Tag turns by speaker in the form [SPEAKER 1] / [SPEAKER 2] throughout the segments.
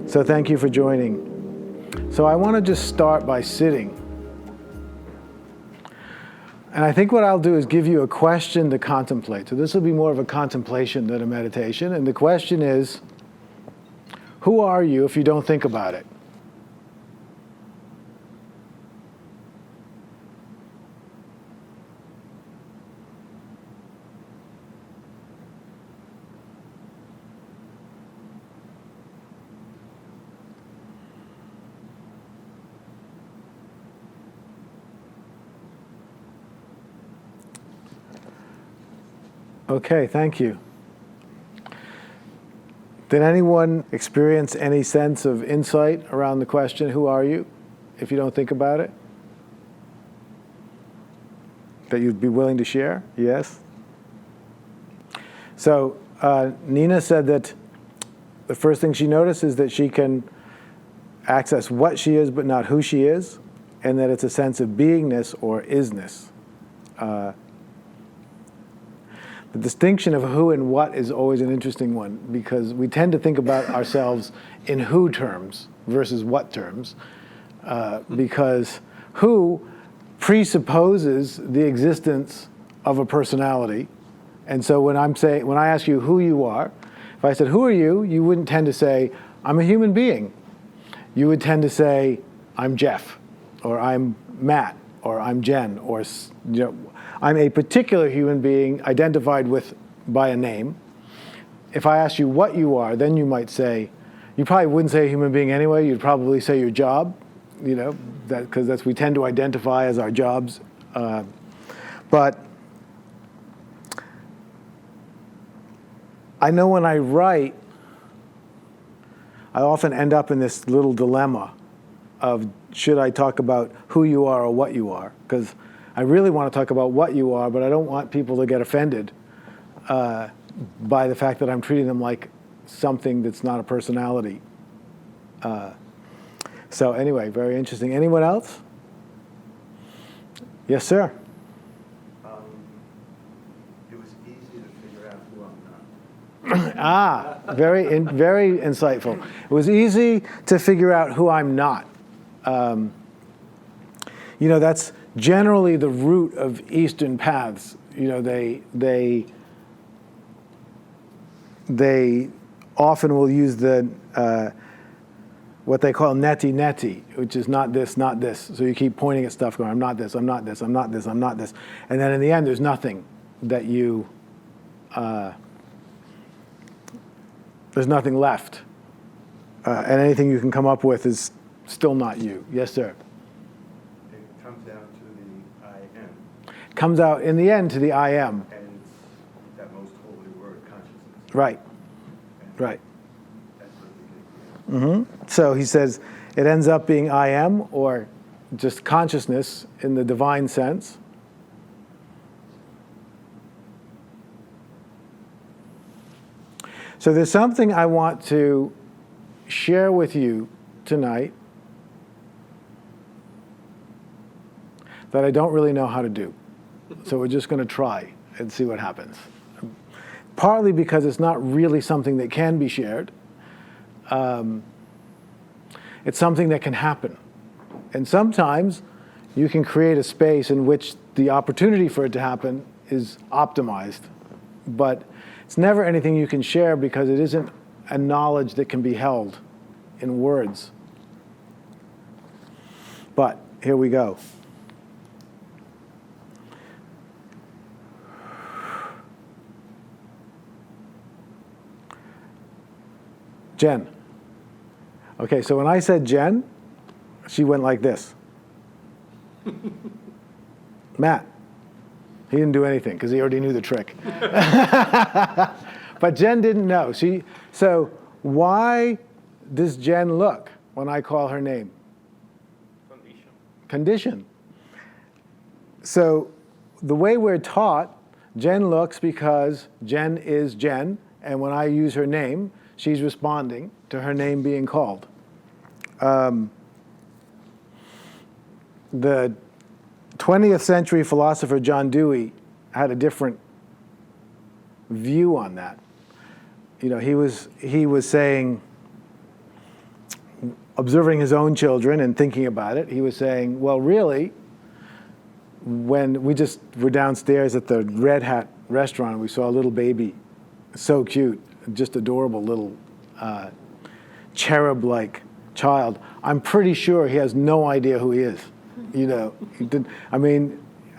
[SPEAKER 1] So thank you for joining. So I want to just start by sitting. And I think what I'll do is give you a question to contemplate. So this will be more of a contemplation than a meditation. And the question is, who are you if you don't think about it? Okay, thank you. Did anyone experience any sense of insight around the question, who are you, if you don't think about it? That you'd be willing to share? Yes? So Nina said that the first thing she noticed is that she can access what she is but not who she is, and that it's a sense of beingness or isness. The distinction of who and what is always an interesting one, because we tend to think about ourselves in who terms versus what terms, because who presupposes the existence of a personality. And so when I ask you who you are, if I said, who are you, you wouldn't tend to say, I'm a human being. You would tend to say, I'm Jeff, or I'm Matt, or I'm Jen, or I'm a particular human being identified with by a name. If I asked you what you are, then you might say, you probably wouldn't say a human being anyway, you'd probably say your job, because we tend to identify as our jobs. But I know when I write, I often end up in this little dilemma of should I talk about who you are or what you are? Because I really want to talk about what you are, but I don't want people to get offended by the fact that I'm treating them like something that's not a personality. So anyway, very interesting. Anyone else? Yes, sir.
[SPEAKER 2] It was easy to figure out who I'm not.
[SPEAKER 1] Very insightful. It was easy to figure out who I'm not. That's generally the root of Eastern paths. They often will use the what they call neti, which is not this, not this. So you keep pointing at stuff going, I'm not this, I'm not this, I'm not this, I'm not this. And then in the end, there's nothing that there's nothing left. And anything you can come up with is still not you. Yes, sir?
[SPEAKER 2] It comes down to the I am.
[SPEAKER 1] Comes out in the end to the I am.
[SPEAKER 2] And it's that most holy word, consciousness.
[SPEAKER 1] Right.
[SPEAKER 2] And
[SPEAKER 1] Right.
[SPEAKER 2] that's what we get.
[SPEAKER 1] So he says it ends up being I am, or just consciousness in the divine sense. So there's something I want to share with you tonight that I don't really know how to do. So we're just going to try and see what happens. Partly because it's not really something that can be shared. It's something that can happen. And sometimes you can create a space in which the opportunity for it to happen is optimized. But it's never anything you can share because it isn't a knowledge that can be held in words. But here we go. Jen. Okay, so when I said Jen, she went like this. Matt. He didn't do anything because he already knew the trick. But Jen didn't know. So why does Jen look when I call her name? Condition. So the way we're taught, Jen looks because Jen is Jen, and when I use her name, she's responding to her name being called. The 20th century philosopher John Dewey had a different view on that. He was saying observing his own children and thinking about it, he was saying, well, really, when we just were downstairs at the Red Hat restaurant, we saw a little baby, so cute, just adorable little cherub-like child. I'm pretty sure he has no idea who he is. You know,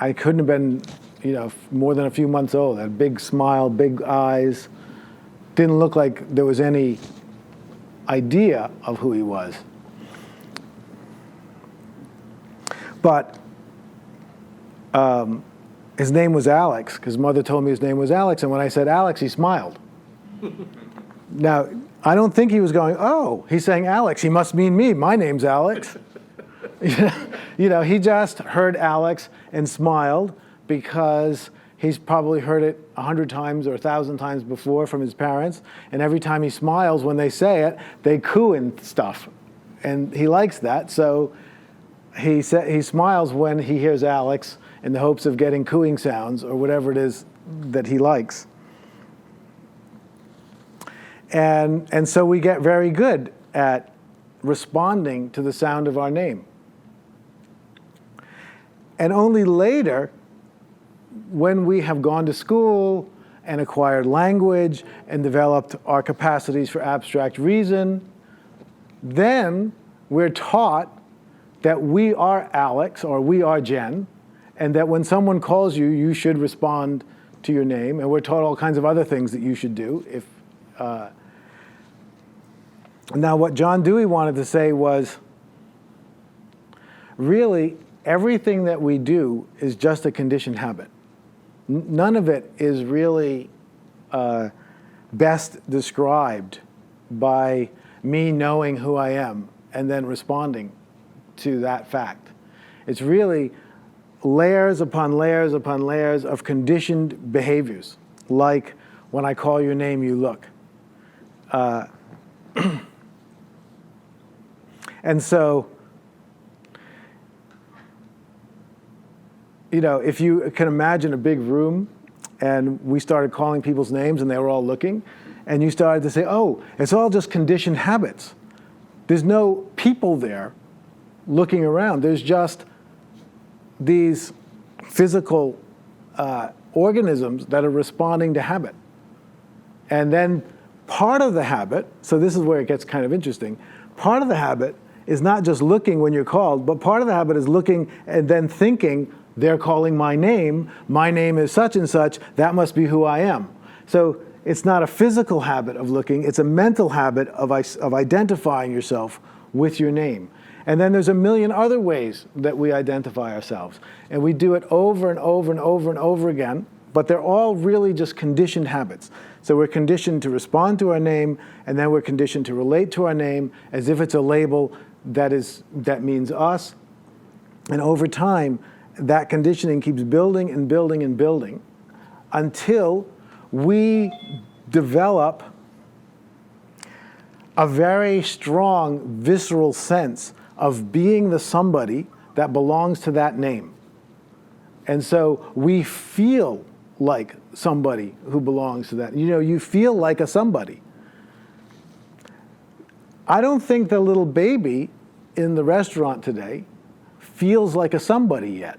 [SPEAKER 1] I couldn't have been, more than a few months old. Had a big smile, big eyes. Didn't look like there was any idea of who he was. But his name was Alex, because mother told me his name was Alex, and when I said Alex, he smiled. Now, I don't think he was going, oh, he's saying Alex, he must mean me, my name's Alex. He just heard Alex and smiled because he's probably heard it 100 times or 1,000 times before from his parents, and every time he smiles, when they say it, they coo and stuff. And he likes that, so he smiles when he hears Alex in the hopes of getting cooing sounds or whatever it is that he likes. And so we get very good at responding to the sound of our name. And only later, when we have gone to school and acquired language and developed our capacities for abstract reason, then we're taught that we are Alex or we are Jen, and that when someone calls you, you should respond to your name. And we're taught all kinds of other things that you should do. Now, what John Dewey wanted to say was, really, everything that we do is just a conditioned habit. None of it is really best described by me knowing who I am and then responding to that fact. It's really layers upon layers upon layers of conditioned behaviors, like when I call your name, you look. And so, if you can imagine a big room and we started calling people's names and they were all looking, and you started to say, oh, it's all just conditioned habits. There's no people there looking around. There's just these physical organisms that are responding to habit. And then part of the habit, so this is where it gets kind of interesting, part of the habit is not just looking when you're called, but part of the habit is looking and then thinking, they're calling my name is such and such, that must be who I am. So it's not a physical habit of looking, it's a mental habit of identifying yourself with your name. And then there's a million other ways that we identify ourselves. And we do it over and over and over and over again, but they're all really just conditioned habits. So we're conditioned to respond to our name, and then we're conditioned to relate to our name as if it's a label that means us. And over time, that conditioning keeps building and building and building until we develop a very strong visceral sense of being the somebody that belongs to that name. And so we feel like somebody who belongs to that. You feel like a somebody. I don't think the little baby in the restaurant today feels like a somebody yet.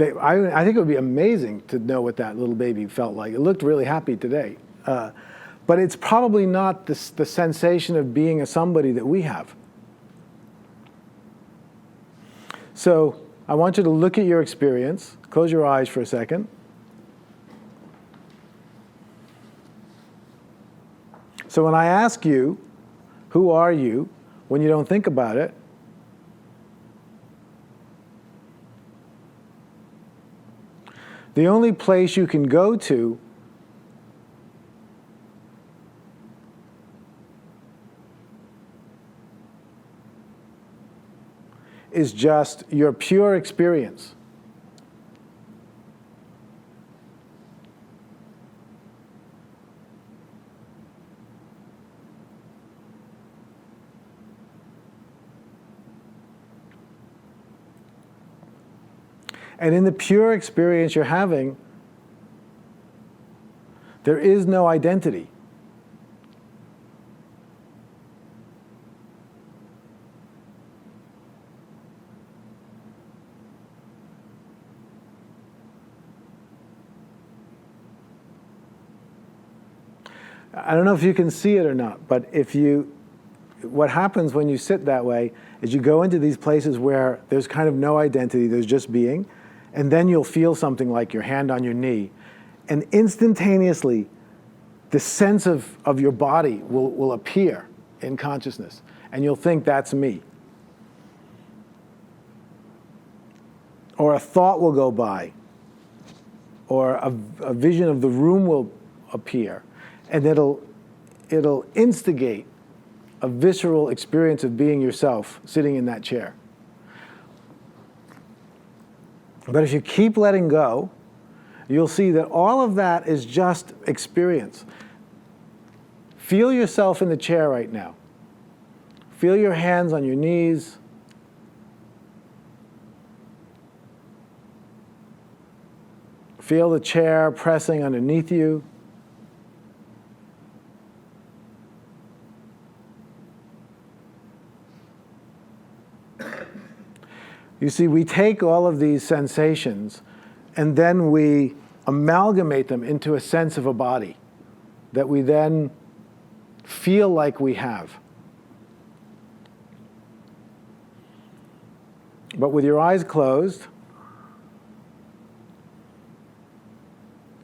[SPEAKER 1] I think it would be amazing to know what that little baby felt like. It looked really happy today. But it's probably not the sensation of being a somebody that we have. So I want you to look at your experience. Close your eyes for a second. So when I ask you, who are you, when you don't think about it, the only place you can go to is just your pure experience. And in the pure experience you're having, there is no identity. I don't know if you can see it or not, but what happens when you sit that way is you go into these places where there's kind of no identity, there's just being, and then you'll feel something like your hand on your knee, and instantaneously the sense of your body will appear in consciousness, and you'll think that's me. Or a thought will go by, or a vision of the room will appear, and it'll instigate a visceral experience of being yourself sitting in that chair. But if you keep letting go, you'll see that all of that is just experience. Feel yourself in the chair right now. Feel your hands on your knees. Feel the chair pressing underneath you. You see, we take all of these sensations and then we amalgamate them into a sense of a body that we then feel like we have. But with your eyes closed,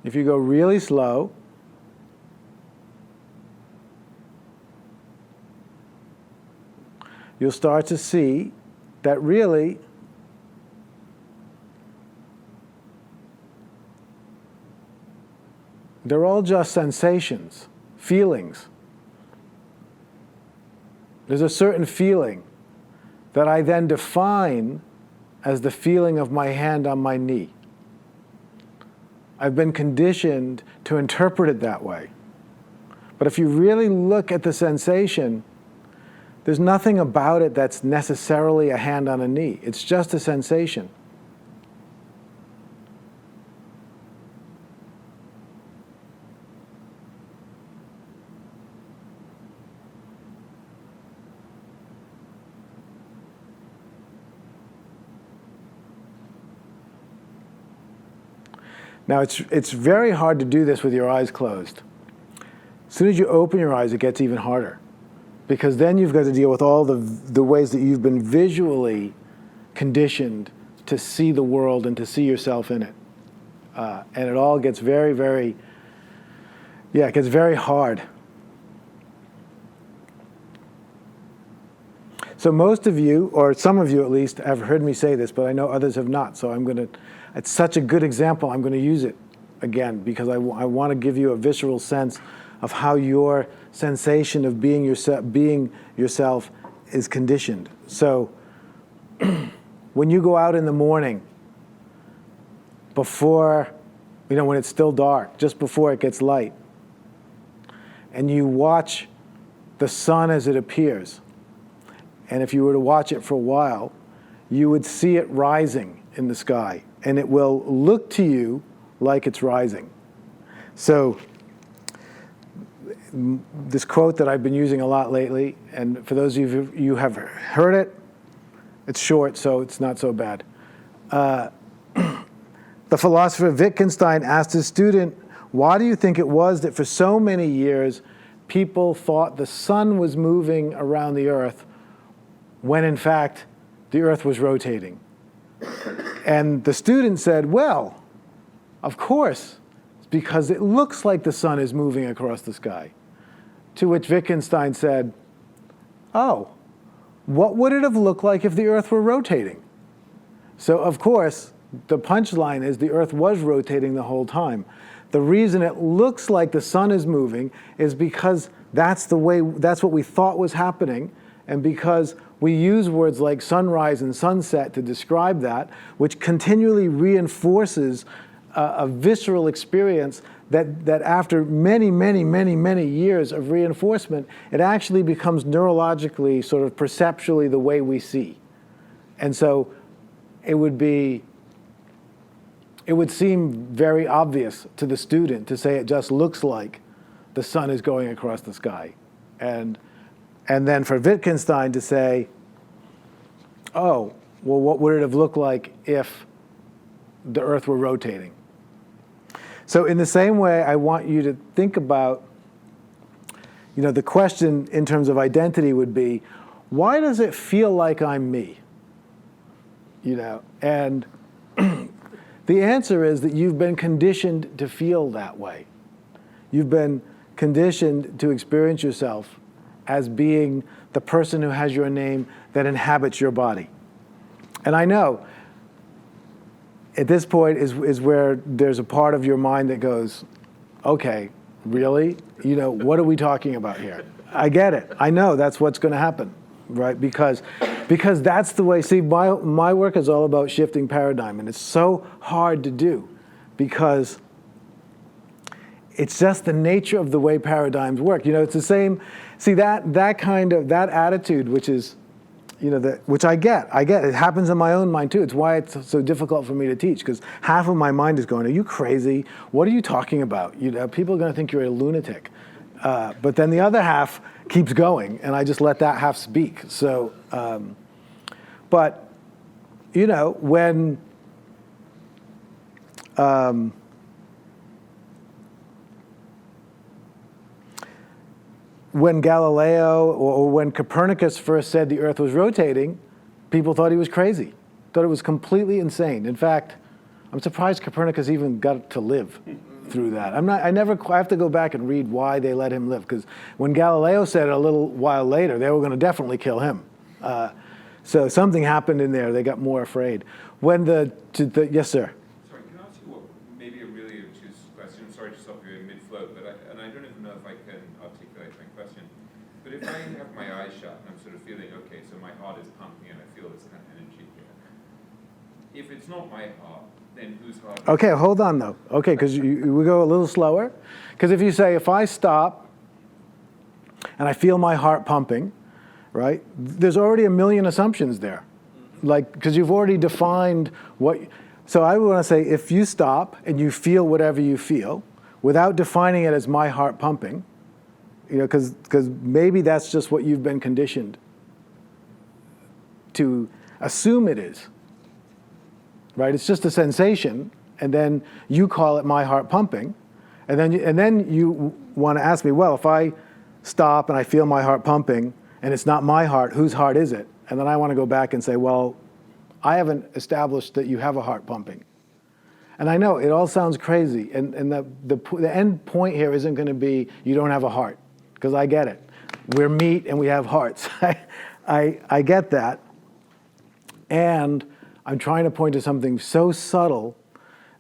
[SPEAKER 1] if you go really slow, you'll start to see that really they're all just sensations, feelings. There's a certain feeling that I then define as the feeling of my hand on my knee. I've been conditioned to interpret it that way. But if you really look at the sensation, there's nothing about it that's necessarily a hand on a knee. It's just a sensation. Now, it's very hard to do this with your eyes closed. As soon as you open your eyes, it gets even harder. Because then you've got to deal with all the ways that you've been visually conditioned to see the world and to see yourself in it. And it all gets very, very, it gets very hard. So most of you, or some of you at least, have heard me say this, but I know others have not. So it's such a good example, I'm going to use it again, because I want to give you a visceral sense of how your sensation of being yourself is conditioned. So when you go out in the morning, before, when it's still dark, just before it gets light, and you watch the sun as it appears, and if you were to watch it for a while, you would see it rising in the sky, and it will look to you like it's rising. So this quote that I've been using a lot lately, and for those of you who have heard it, it's short, so it's not so bad. The philosopher Wittgenstein asked his student, why do you think it was that for so many years people thought the sun was moving around the earth when in fact the earth was rotating? And the student said, well, of course, it's because it looks like the sun is moving across the sky. To which Wittgenstein said, oh, what would it have looked like if the earth were rotating? So of course, the punchline is the earth was rotating the whole time. The reason it looks like the sun is moving is because that's what we thought was happening, and because we use words like sunrise and sunset to describe that, which continually reinforces a visceral experience that after many, many, many, many years of reinforcement, it actually becomes neurologically, sort of perceptually the way we see. And so it would seem very obvious to the student to say it just looks like the sun is going across the sky. And then for Wittgenstein to say, oh, well, what would it have looked like if the earth were rotating? So in the same way, I want you to think about the question in terms of identity would be, why does it feel like I'm me? And the answer is that you've been conditioned to feel that way. You've been conditioned to experience yourself as being the person who has your name that inhabits your body. And I know at this point is where there's a part of your mind that goes, okay, really? What are we talking about here? I get it. I know that's what's going to happen, right? Because that's the way, see, my work is all about shifting paradigm, and it's so hard to do because it's just the nature of the way paradigms work. It's the same, see, that attitude, which is, which I get. It happens in my own mind too. It's why it's so difficult for me to teach, because half of my mind is going, are you crazy? What are you talking about? People are going to think you're a lunatic. But then the other half keeps going, and I just let that half speak. So, when Galileo or when Copernicus first said the Earth was rotating, people thought he was crazy, thought it was completely insane. In fact, I'm surprised Copernicus even got to live through that. I have to go back and read why they let him live, because when Galileo said it a little while later, they were going to definitely kill him. So something happened in there. They got more afraid. Yes, sir.
[SPEAKER 3] Sorry, can I ask you what maybe a really obtuse question? I'm sorry to stop you in mid-flow, but I don't even know if I can articulate my question. But if I have my eyes shut and I'm sort of feeling, okay, so my heart is pumping and I feel this kind of energy here. If it's not my heart, then whose heart?
[SPEAKER 1] Okay, hold on though. Okay, because we go a little slower. Because if you say, if I stop and I feel my heart pumping, right? There's already a million assumptions there. Because you've already defined what. So I would want to say, if you stop and you feel whatever you feel, without defining it as my heart pumping, because maybe that's just what you've been conditioned to assume it is, right? It's just a sensation, and then you call it my heart pumping, and then you want to ask me, well, if I stop and I feel my heart pumping, and it's not my heart, whose heart is it? And then I want to go back and say, well, I haven't established that you have a heart pumping. And I know it all sounds crazy, and the end point here isn't going to be you don't have a heart, because I get it. We're meat and we have hearts. I get that. And I'm trying to point to something so subtle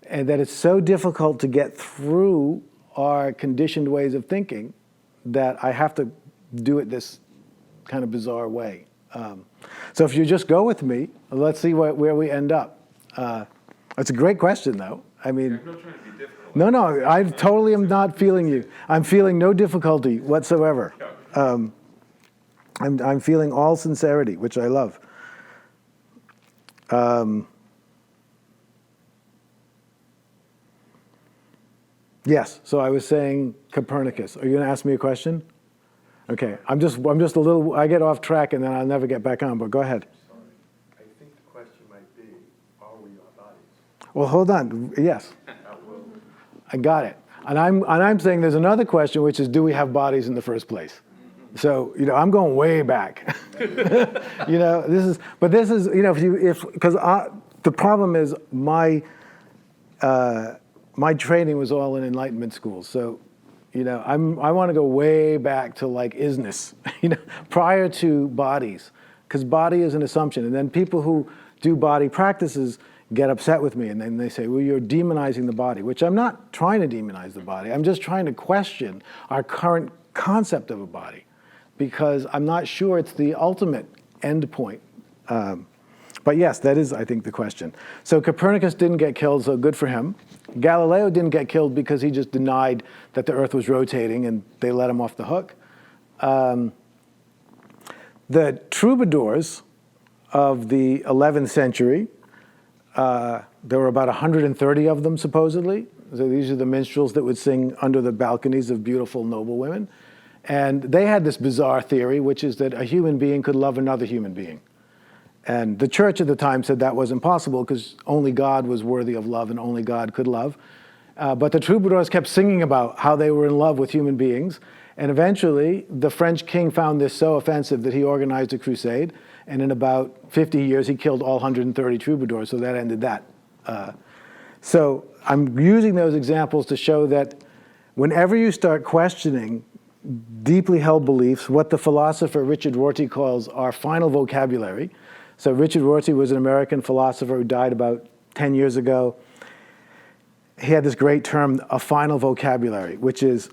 [SPEAKER 1] and that it's so difficult to get through our conditioned ways of thinking that I have to do it this kind of bizarre way. So if you just go with me, let's see where we end up. It's a great question, though. I mean,
[SPEAKER 3] I'm not trying to be difficult.
[SPEAKER 1] No, I totally am not feeling you. I'm feeling no difficulty whatsoever. I'm feeling all sincerity, which I love. Yes, so I was saying Copernicus. Are you going to ask me a question? Okay, I'm just a little, I get off track and then I'll never get back on, but go ahead.
[SPEAKER 2] Sorry. I think the question might be, are we our bodies?
[SPEAKER 1] Well, hold on, yes. I got it. And I'm saying there's another question, which is, do we have bodies in the first place? So, I'm going way back. This is, because the problem is my training was all in Enlightenment schools. So, I want to go way back to isness, prior to bodies, because body is an assumption. And then people who do body practices get upset with me, and then they say, well, you're demonizing the body, which I'm not trying to demonize the body. I'm just trying to question our current concept of a body, because I'm not sure it's the ultimate end point. But yes, that is, I think, the question. So Copernicus didn't get killed, so good for him. Galileo didn't get killed because he just denied that the Earth was rotating, and they let him off the hook. The troubadours of the 11th century, there were about 130 of them, supposedly. So these are the minstrels that would sing under the balconies of beautiful noble women. And they had this bizarre theory, which is that a human being could love another human being. And the church at the time said that was impossible because only God was worthy of love and only God could love. But the troubadours kept singing about how they were in love with human beings. And eventually, the French king found this so offensive that he organized a crusade. And in about 50 years, he killed all 130 troubadours, so that ended that. So I'm using those examples to show that whenever you start questioning deeply held beliefs, what the philosopher Richard Rorty calls our final vocabulary. So Richard Rorty was an American philosopher who died about 10 years ago. He had this great term, a final vocabulary, which is,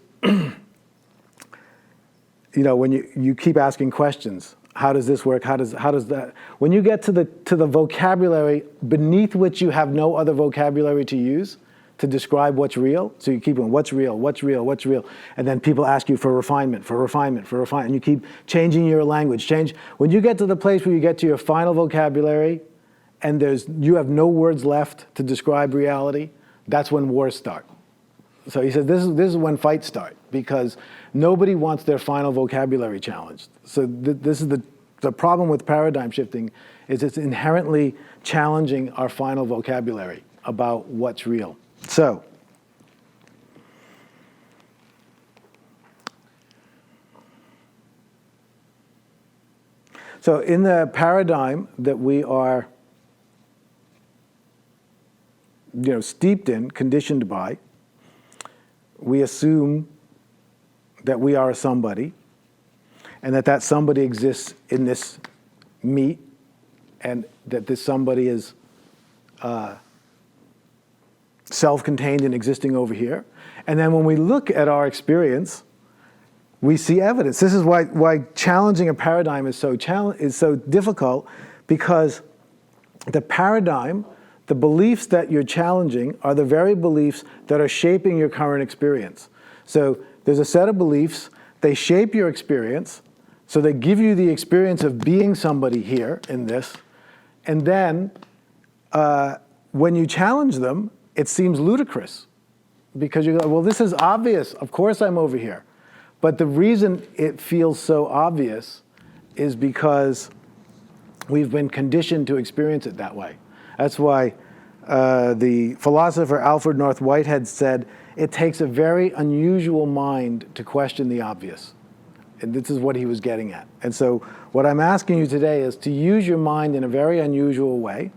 [SPEAKER 1] when you keep asking questions, how does this work? How does that? When you get to the vocabulary beneath which you have no other vocabulary to use to describe what's real, so you keep going, what's real, what's real, what's real, and then people ask you for refinement, and you keep changing your language. When you get to the place where you get to your final vocabulary, and you have no words left to describe reality, that's when wars start. So he says this is when fights start, because nobody wants their final vocabulary challenged. So this is the problem with paradigm shifting, is it's inherently challenging our final vocabulary about what's real. So in the paradigm that we are steeped in, conditioned by, we assume that we are a somebody, and that somebody exists in this meat, and that this somebody is self-contained and existing over here. And then when we look at our experience, we see evidence. This is why challenging a paradigm is so difficult, because the paradigm, the beliefs that you're challenging, are the very beliefs that are shaping your current experience. So there's a set of beliefs, they shape your experience, so they give you the experience of being somebody here in this, and then when you challenge them, it seems ludicrous, because you go, well, this is obvious, of course I'm over here. But the reason it feels so obvious is because we've been conditioned to experience it that way. That's why the philosopher Alfred North Whitehead said, it takes a very unusual mind to question the obvious. And this is what he was getting at. And so what I'm asking you today is to use your mind in a very unusual way.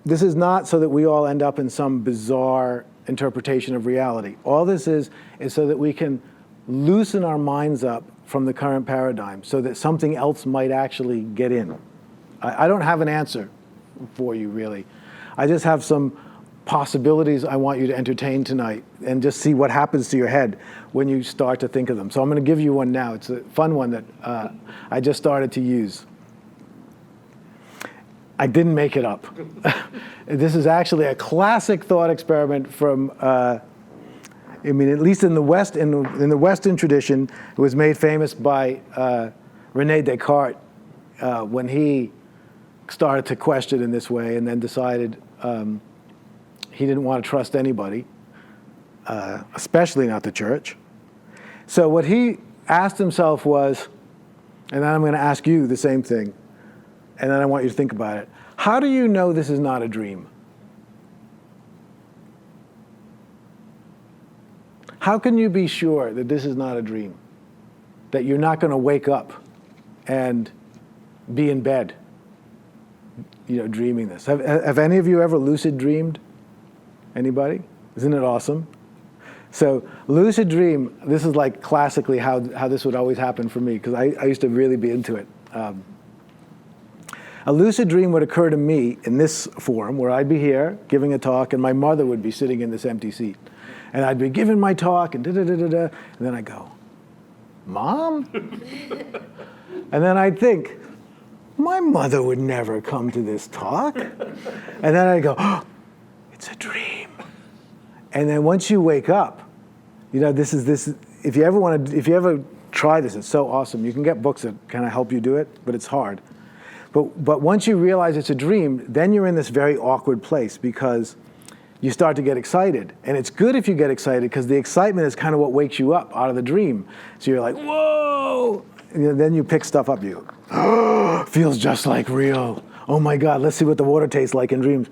[SPEAKER 1] This is not so that we all end up in some bizarre interpretation of reality. All this is so that we can loosen our minds up from the current paradigm so that something else might actually get in. I don't have an answer for you, really. I just have some possibilities I want you to entertain tonight and just see what happens to your head when you start to think of them. So I'm going to give you one now. It's a fun one that I just started to use. I didn't make it up. This is actually a classic thought experiment from, at least in the West, in the Western tradition, it was made famous by René Descartes when he started to question in this way, and then decided he didn't want to trust anybody, especially not the church. So what he asked himself was, and then I'm going to ask you the same thing, and then I want you to think about it. How do you know this is not a dream? How can you be sure that this is not a dream? That you're not going to wake up and be in bed, dreaming this? Have any of you ever lucid dreamed? Anybody? Isn't it awesome? So lucid dream, this is like classically how this would always happen for me, because I used to really be into it. A lucid dream would occur to me in this form, where I'd be here giving a talk, and my mother would be sitting in this empty seat. And I'd be giving my talk, and and then I'd go, Mom? And then I'd think, my mother would never come to this talk. And then I'd go, oh, it's a dream. And then once you wake up, this is if you ever try this, it's so awesome. You can get books that kind of help you do it, but it's hard. But once you realize it's a dream, then you're in this very awkward place, because you start to get excited. And it's good if you get excited, because the excitement is kind of what wakes you up out of the dream. So you're like, whoa! And then you pick stuff up. You go, feels just like real. Oh my God, let's see what the water tastes like in dreams.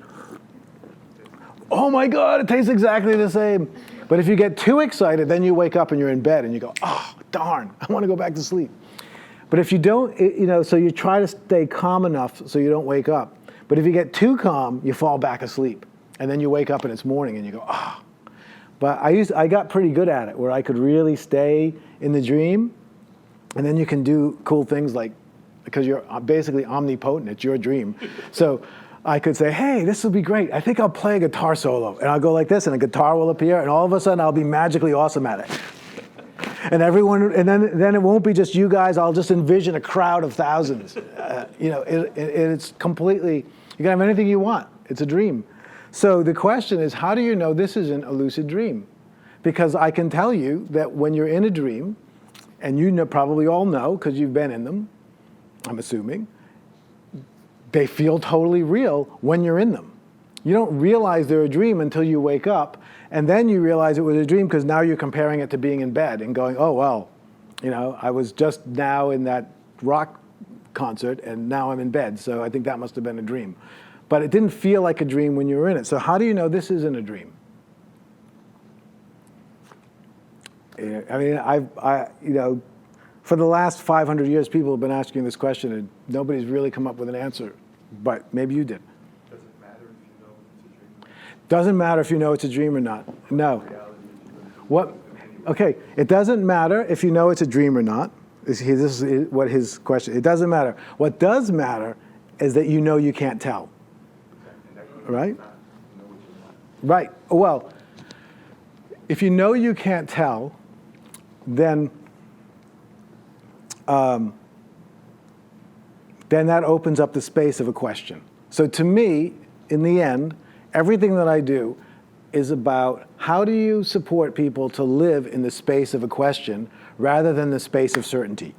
[SPEAKER 1] Oh my God, it tastes exactly the same. But if you get too excited, then you wake up and you're in bed and you go, oh, darn, I want to go back to sleep. But if you don't, so you try to stay calm enough so you don't wake up. But if you get too calm, you fall back asleep. And then you wake up and it's morning and you go, ah. Oh. But I got pretty good at it, where I could really stay in the dream. And then you can do cool things like, because you're basically omnipotent, it's your dream. So I could say, hey, this will be great. I think I'll play a guitar solo. And I'll go like this and a guitar will appear and all of a sudden I'll be magically awesome at it. And everyone, and then it won't be just you guys. I'll just envision a crowd of thousands. It's completely, you can have anything you want. It's a dream. So the question is, how do you know this isn't a lucid dream? Because I can tell you that when you're in a dream, and you probably all know because you've been in them, I'm assuming, they feel totally real when you're in them. You don't realize they're a dream until you wake up. And then you realize it was a dream because now you're comparing it to being in bed and going, oh, well, I was just now in that rock concert and now I'm in bed. So I think that must have been a dream. But it didn't feel like a dream when you were in it. So how do you know this isn't a dream? I mean, for the last 500 years, people have been asking this question and nobody's really come up with an answer. But maybe you did. Doesn't matter if you know it's a dream or not. No. What? Okay, it doesn't matter if you know it's a dream or not. This is what his question. It doesn't matter. What does matter is that you know you can't tell. Right? Right. Well, if you know you can't tell, then that opens up the space of a question. So to me, in the end, everything that I do is about how do you support people to live in the space of a question rather than the space of certainty.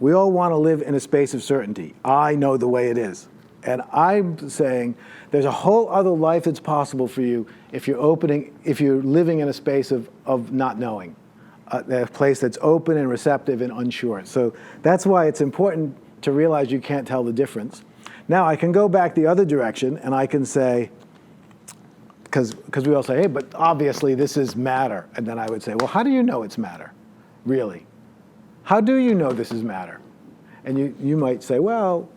[SPEAKER 1] We all want to live in a space of certainty. I know the way it is. And I'm saying there's a whole other life that's possible for you if you're living in a space of not knowing, a place that's open and receptive and unsure. So that's why it's important to realize you can't tell the difference. Now I can go back the other direction and I can say, because we all say, hey, but obviously this is matter. And then I would say, well, how do you know it's matter, really? How do you know this is matter? And you might say, well,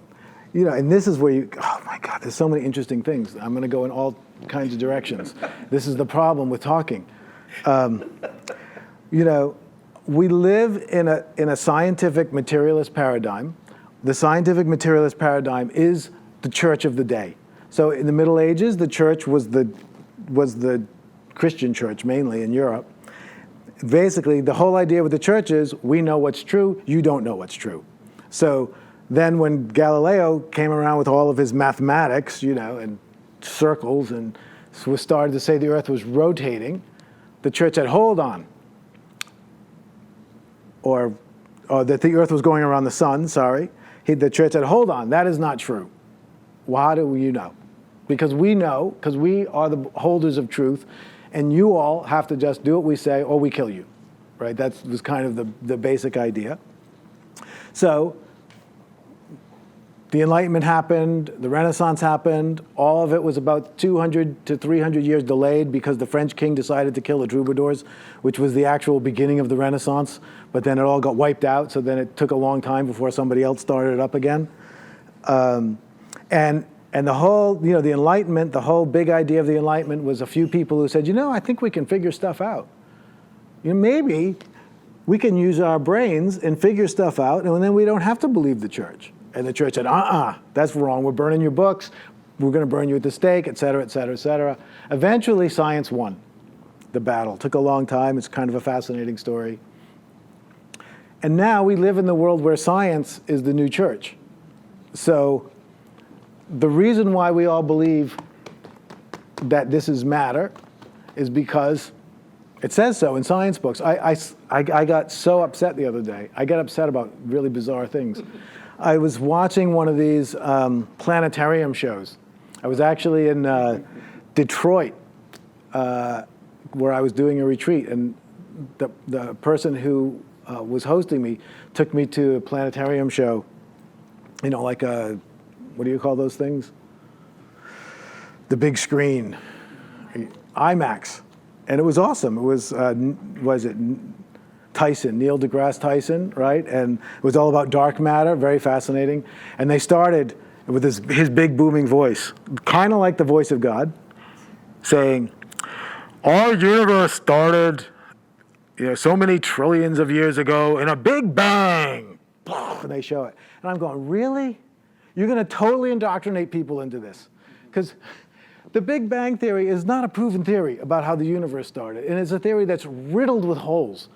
[SPEAKER 1] and this is where oh my God, there's so many interesting things. I'm going to go in all kinds of directions. This is the problem with talking. We live in a scientific materialist paradigm. The scientific materialist paradigm is the church of the day. So in the Middle Ages, the church was the Christian church, mainly in Europe. Basically, the whole idea with the church is we know what's true, you don't know what's true. So then when Galileo came around with all of his mathematics, and circles, and started to say the earth was rotating, the church said, hold on. Or that the earth was going around the sun, the church said, hold on, that is not true. Well, how do you know? Because we know, because we are the holders of truth, and you all have to just do what we say or we kill you, right? That was kind of the basic idea. So the Enlightenment happened, the Renaissance happened, all of it was about 200 to 300 years delayed because the French king decided to kill the troubadours, which was the actual beginning of the Renaissance, but then it all got wiped out, so then it took a long time before somebody else started it up again. And the whole, the Enlightenment, the whole big idea of the Enlightenment was a few people who said, I think we can figure stuff out. Maybe we can use our brains and figure stuff out, and then we don't have to believe the church. And the church said, that's wrong. We're burning your books. We're going to burn you at the stake, et cetera, et cetera, et cetera. Eventually, science won the battle. It took a long time. It's kind of a fascinating story. And now we live in the world where science is the new church. So the reason why we all believe that this is matter is because it says so in science books. I got so upset the other day. I get upset about really bizarre things. I was watching one of these planetarium shows. I was actually in Detroit where I was doing a retreat, and the person who was hosting me took me to a planetarium show, like a, what do you call those things? The big screen, IMAX. And it was awesome. It was, Tyson, Neil deGrasse Tyson, right? And it was all about dark matter, very fascinating. And they started with his big booming voice, kind of like the voice of God, saying, our universe started so many trillions of years ago in a big bang. And they show it. And I'm going, really? You're going to totally indoctrinate people into this? Because the Big Bang Theory is not a proven theory about how the universe started. And it's a theory that's riddled with holes.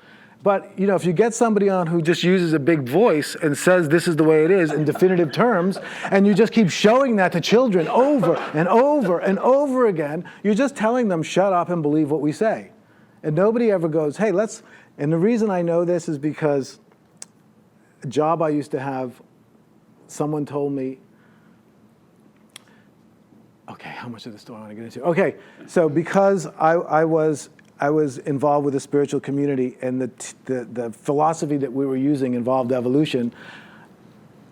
[SPEAKER 1] But if you get somebody on who just uses a big voice and says this is the way it is in definitive terms, and you just keep showing that to children over and over and over again, you're just telling them, shut up and believe what we say. And nobody ever goes, hey, let's, and the reason I know this is because a job I used to have, someone told me, okay, how much of the story I want to get into? Okay, so because I was involved with the spiritual community, and the philosophy that we were using involved evolution,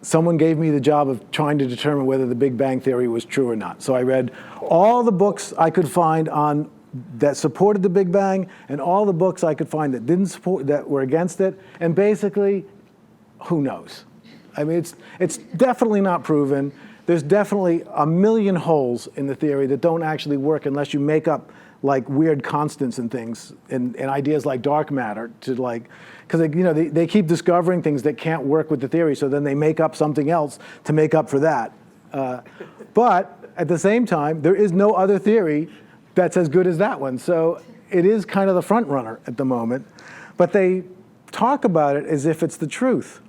[SPEAKER 1] someone gave me the job of trying to determine whether the Big Bang Theory was true or not. So I read all the books I could find that supported the Big Bang, and all the books I could find that didn't support, that were against it, and basically, who knows? I mean, it's definitely not proven. There's definitely a million holes in the theory that don't actually work unless you make up like weird constants and things, and ideas like dark matter to because they keep discovering things that can't work with the theory, so then they make up something else to make up for that. But at the same time, there is no other theory that's as good as that one. So it is kind of the front runner at the moment, but they talk about it as if it's the truth.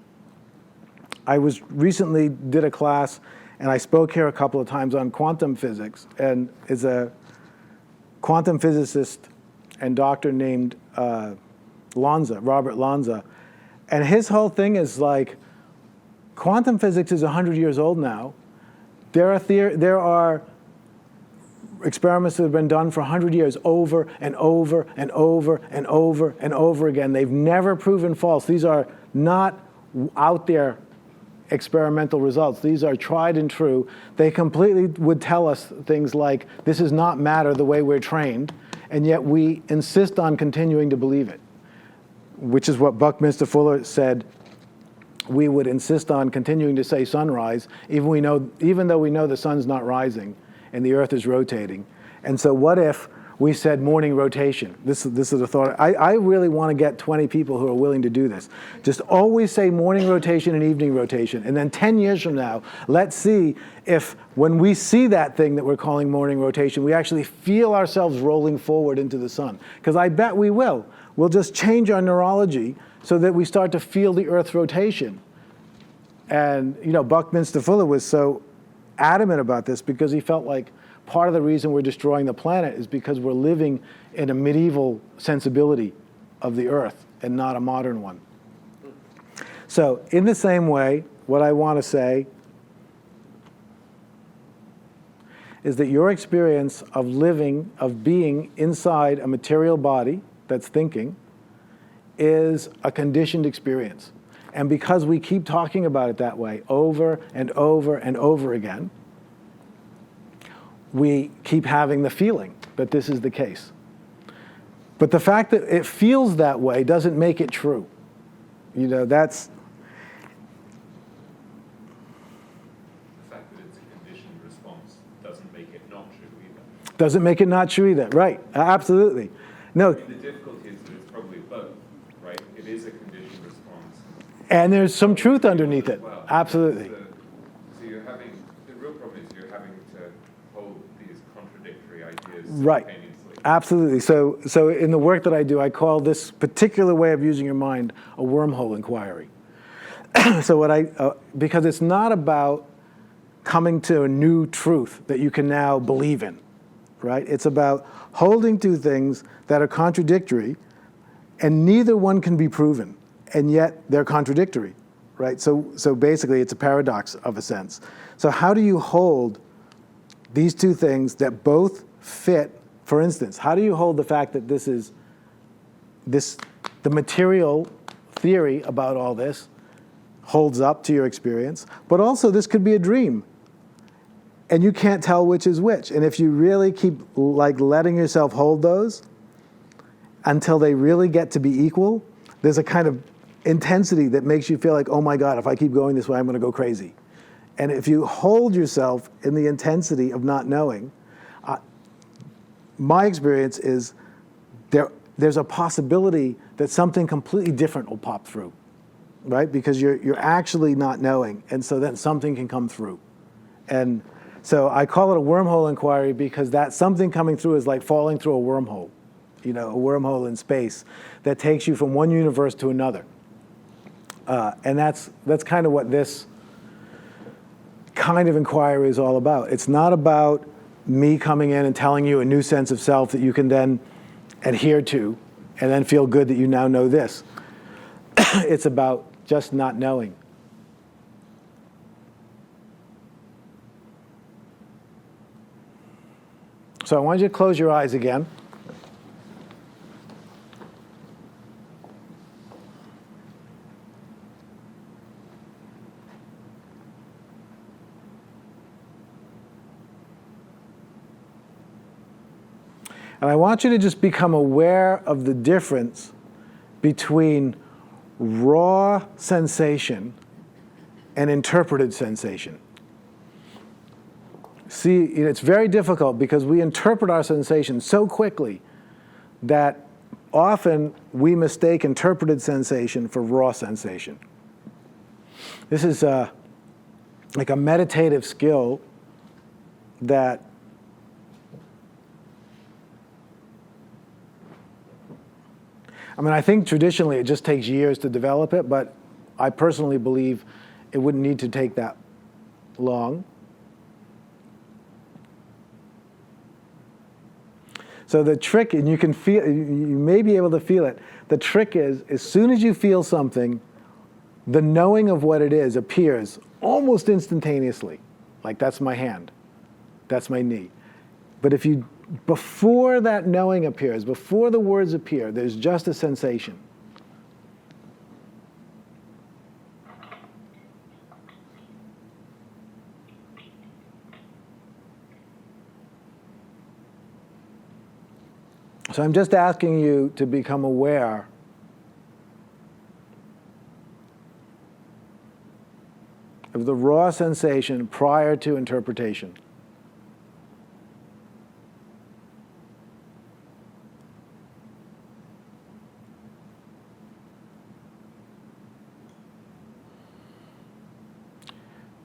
[SPEAKER 1] I recently did a class, and I spoke here a couple of times on quantum physics, and is a quantum physicist and doctor named Robert Lanza. And his whole thing is quantum physics is 100 years old now. There are experiments that have been done for 100 years over and over and over and over and over again. They've never proven false. These are not out there experimental results. These are tried and true. They completely would tell us things like, this is not matter the way we're trained, and yet we insist on continuing to believe it, which is what Buckminster Fuller said. We would insist on continuing to say sunrise, even though we know the sun's not rising and the earth is rotating. And so what if we said morning rotation? This is a thought. I really want to get 20 people who are willing to do this. Just always say morning rotation and evening rotation. And then 10 years from now, let's see if when we see that thing that we're calling morning rotation, we actually feel ourselves rolling forward into the sun. Because I bet we will. We'll just change our neurology so that we start to feel the Earth's rotation. And Buckminster Fuller was so adamant about this because he felt like part of the reason we're destroying the planet is because we're living in a medieval sensibility of the Earth and not a modern one. So in the same way, what I want to say is that your experience of being inside a material body that's thinking is a conditioned experience. And because we keep talking about it that way over and over and over again, we keep having the feeling that this is the case. But the fact that it feels that way doesn't make it true. That's...
[SPEAKER 3] The fact that it's a conditioned response doesn't make it not true either.
[SPEAKER 1] Doesn't make it not true either, right. Absolutely. No.
[SPEAKER 3] I mean, the difficulty is that it's probably both, right? It is a conditioned response.
[SPEAKER 1] And there's some truth underneath it.
[SPEAKER 3] Well,
[SPEAKER 1] absolutely.
[SPEAKER 3] So you're having, the real problem is you're having to hold these contradictory ideas
[SPEAKER 1] right.
[SPEAKER 3] simultaneously.
[SPEAKER 1] Absolutely. So in the work that I do, I call this particular way of using your mind a wormhole inquiry. So because it's not about coming to a new truth that you can now believe in, right? It's about holding two things that are contradictory, and neither one can be proven, and yet they're contradictory, right? So basically, it's a paradox of a sense. So how do you hold these two things that both fit? For instance, how do you hold the fact that the material theory about all this holds up to your experience, but also this could be a dream, and you can't tell which is which. And if you really keep letting yourself hold those, until they really get to be equal, there's a kind of intensity that makes you feel like, oh my God, if I keep going this way, I'm going to go crazy. And if you hold yourself in the intensity of not knowing, my experience is there's a possibility that something completely different will pop through, right? Because you're actually not knowing, and so then something can come through. And so I call it a wormhole inquiry because that something coming through is like falling through a wormhole, a wormhole in space that takes you from one universe to another. And that's kind of what this kind of inquiry is all about. It's not about me coming in and telling you a new sense of self that you can then adhere to and then feel good that you now know this. It's about just not knowing. So I want you to close your eyes again. And I want you to just become aware of the difference between raw sensation and interpreted sensation. See, it's very difficult because we interpret our sensations so quickly that often we mistake interpreted sensation for raw sensation. This is like a meditative skill that I think traditionally it just takes years to develop it, but I personally believe it wouldn't need to take that long. So the trick, and you can feel, you may be able to feel it, the trick is, as soon as you feel something, the knowing of what it is appears almost instantaneously. Like, that's my hand, that's my knee. But if you, before that knowing appears, before the words appear, there's just a sensation. So I'm just asking you to become aware of the raw sensation prior to interpretation.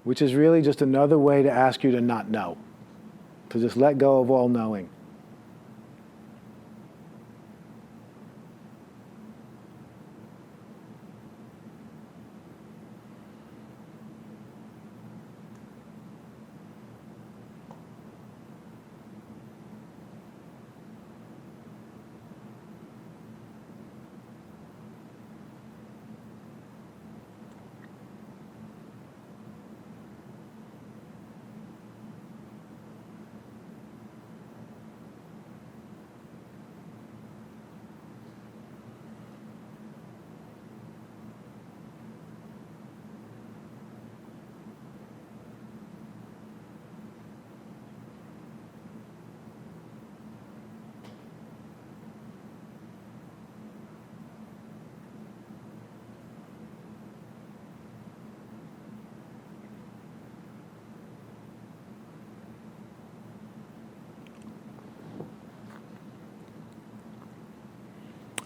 [SPEAKER 1] Which is really just another way to ask you to not know, to just let go of all knowing.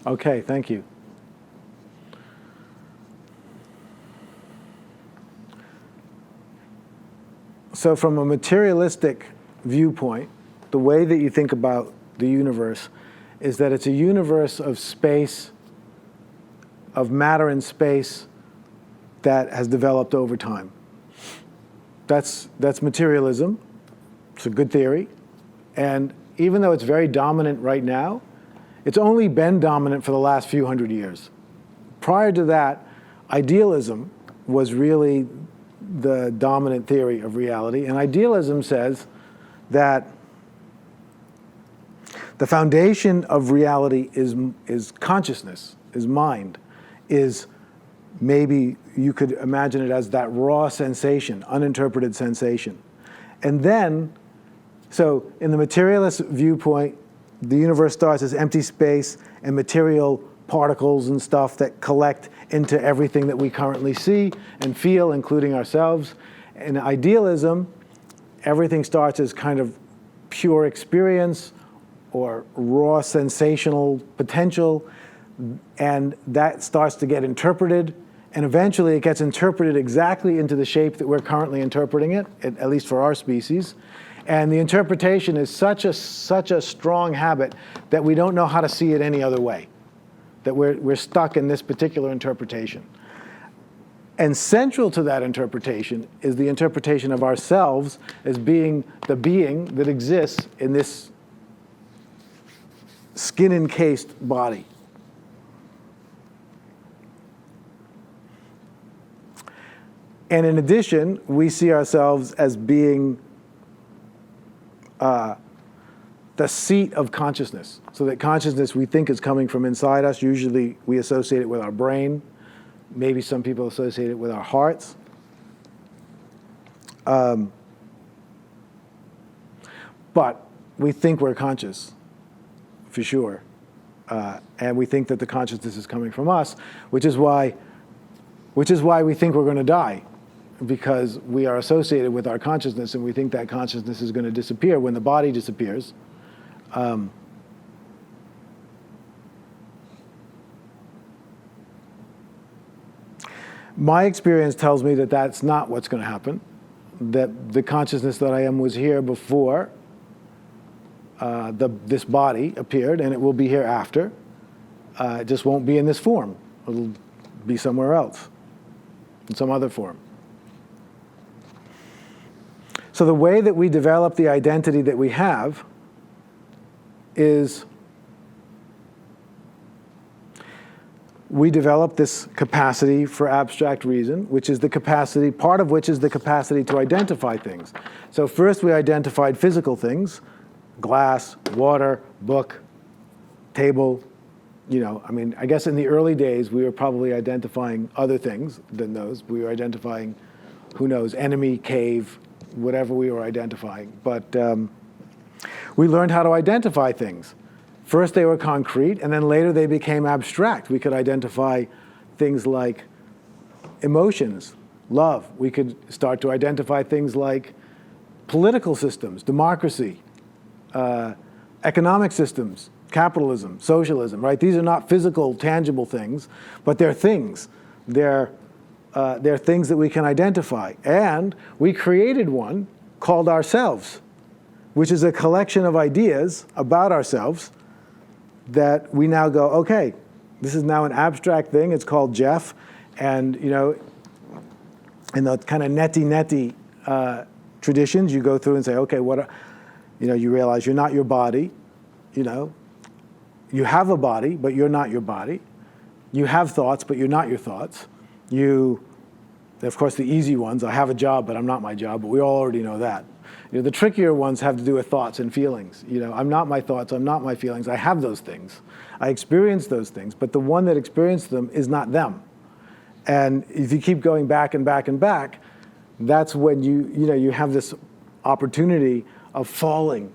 [SPEAKER 1] Okay, thank you. So from a materialistic viewpoint, the way that you think about the universe is that it's a universe of space, of matter and space that has developed over time. That's materialism. It's a good theory. And even though it's very dominant right now, it's only been dominant for the last few hundred years. Prior to that, idealism was really the dominant theory of reality. And idealism says that the foundation of reality is consciousness, is mind, is maybe you could imagine it as that raw sensation, uninterpreted sensation. And then, so in the materialist viewpoint, the universe starts as empty space and material particles and stuff that collect into everything that we currently see and feel, including ourselves. In idealism, everything starts as kind of pure experience or raw sensational potential, and that starts to get interpreted, and eventually it gets interpreted exactly into the shape that we're currently interpreting it, at least for our species. And the interpretation is such a strong habit that we don't know how to see it any other way, that we're stuck in this particular interpretation. And central to that interpretation is the interpretation of ourselves as being the being that exists in this skin-encased body. And in addition, we see ourselves as being the seat of consciousness. So that consciousness we think is coming from inside us. Usually we associate it with our brain. Maybe some people associate it with our hearts. But we think we're conscious, for sure. And we think that the consciousness is coming from us, which is why we think we're going to die, because we are associated with our consciousness and we think that consciousness is going to disappear when the body disappears. My experience tells me that that's not what's going to happen, that the consciousness that I am was here before this body appeared, and it will be here after. It just won't be in this form. It'll be somewhere else, in some other form. So the way that we develop the identity that we have is we develop this capacity for abstract reason, which is the capacity, part of which is the capacity to identify things. So first we identified physical things, glass, water, book, table. I guess in the early days we were probably identifying other things than those. We were identifying, who knows, enemy, cave, whatever we were identifying. But we learned how to identify things. First they were concrete, and then later they became abstract. We could identify things like emotions, love. We could start to identify things like political systems, democracy, economic systems, capitalism, socialism, right? These are not physical, tangible things, but they're things. They're things that we can identify. And we created one called ourselves, which is a collection of ideas about ourselves that we now go, okay, this is now an abstract thing. It's called Jeff. And, in the kind of neti traditions, you go through and say, okay, you realize you're not your body. You have a body, but you're not your body. You have thoughts, but you're not your thoughts. Of course, the easy ones, I have a job, but I'm not my job, but we all already know that. The trickier ones have to do with thoughts and feelings. I'm not my thoughts, I'm not my feelings. I have those things. I experience those things, but the one that experienced them is not them. And if you keep going back and back and back, that's when you have this opportunity of falling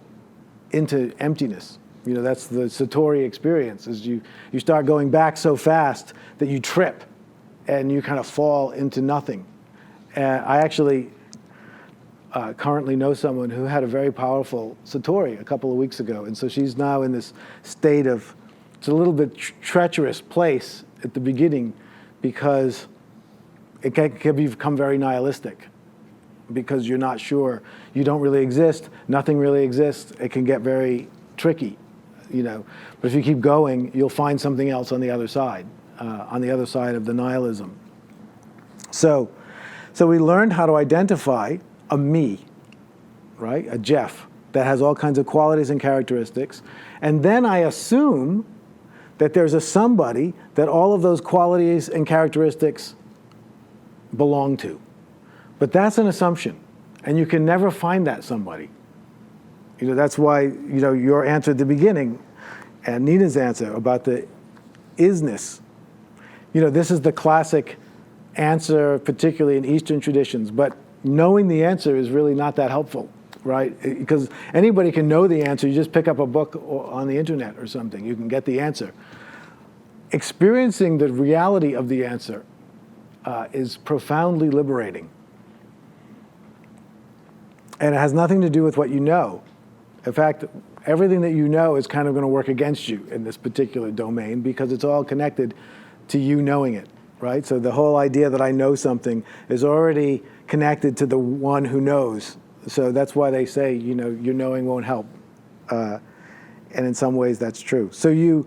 [SPEAKER 1] into emptiness. That's the Satori experience, is you start going back so fast that you trip and you kind of fall into nothing. And I actually currently know someone who had a very powerful Satori a couple of weeks ago. And so she's now in this state of, it's a little bit treacherous place at the beginning, because it can become very nihilistic, because you're not sure, you don't really exist, nothing really exists. It can get very tricky, But if you keep going, you'll find something else on the other side of the nihilism. So we learned how to identify a me, right? A Jeff that has all kinds of qualities and characteristics. And then I assume that there's a somebody that all of those qualities and characteristics belong to. But that's an assumption, and you can never find that somebody. That's why, your answer at the beginning and Nina's answer about the isness, this is the classic answer, particularly in Eastern traditions, but knowing the answer is really not that helpful. right? Because anybody can know the answer. You just pick up a book on the internet or something. You can get the answer. Experiencing the reality of the answer is profoundly liberating. And it has nothing to do with what you know. In fact, everything that you know is kind of going to work against you in this particular domain because it's all connected to you knowing it, right? So the whole idea that I know something is already connected to the one who knows. So that's why they say, your knowing won't help. And in some ways that's true. So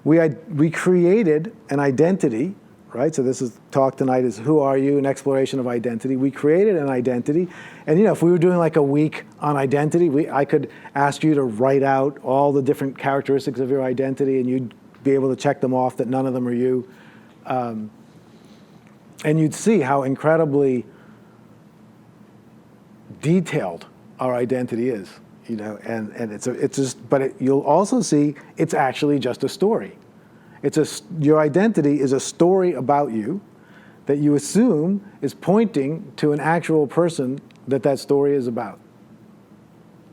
[SPEAKER 1] we created an identity, right? So this is talk tonight is who are you, an exploration of identity. We created an identity. And if we were doing like a week on identity, I could ask you to write out all the different characteristics of your identity and you'd be able to check them off that none of them are you. And you'd see how incredibly detailed our identity is, and you'll also see it's actually just a story. Your identity is a story about you that you assume is pointing to an actual person that story is about.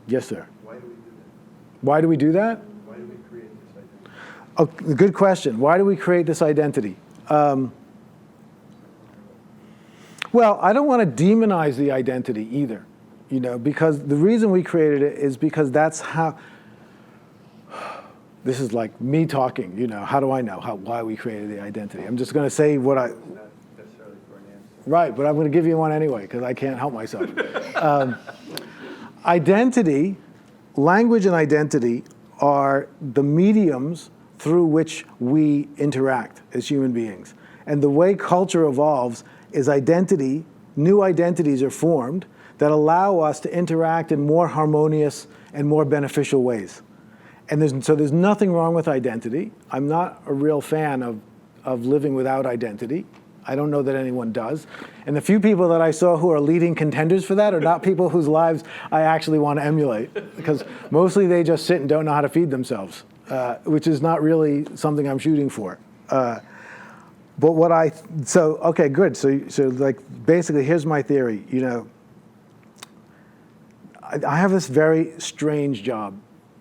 [SPEAKER 1] Yes, sir.
[SPEAKER 2] Why do we do that?
[SPEAKER 1] Why do we do that?
[SPEAKER 2] Why do we create this identity?
[SPEAKER 1] Oh, good question. Why do we create this identity? Well, I don't want to demonize the identity either, because the reason we created it is because that's how. This is like me talking, how do I know why we created the identity? I'm just going to say what I...
[SPEAKER 2] Not necessarily for an answer.
[SPEAKER 1] Right, but I'm going to give you one anyway, because I can't help myself. Identity, language and identity are the mediums through which we interact as human beings. And the way culture evolves is new identities are formed that allow us to interact in more harmonious and more beneficial ways. And there's nothing wrong with identity. I'm not a real fan of living without identity. I don't know that anyone does. And the few people that I saw who are leading contenders for that are not people whose lives I actually want to emulate, because mostly they just sit and don't know how to feed themselves, which is not really something I'm shooting for. Okay, good. So like basically here's my theory. I have this very strange job,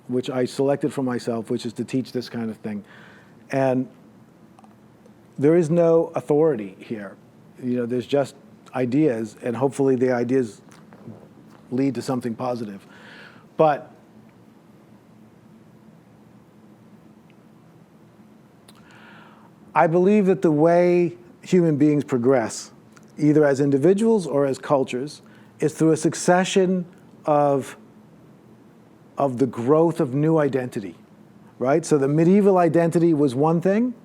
[SPEAKER 1] which I selected for myself, which is to teach this kind of thing. And there is no authority here. There's just ideas, and hopefully the ideas lead to something positive. But I believe that the way human beings progress, either as individuals or as cultures, is through a succession of the growth of new identity, right? So the medieval identity was one thing,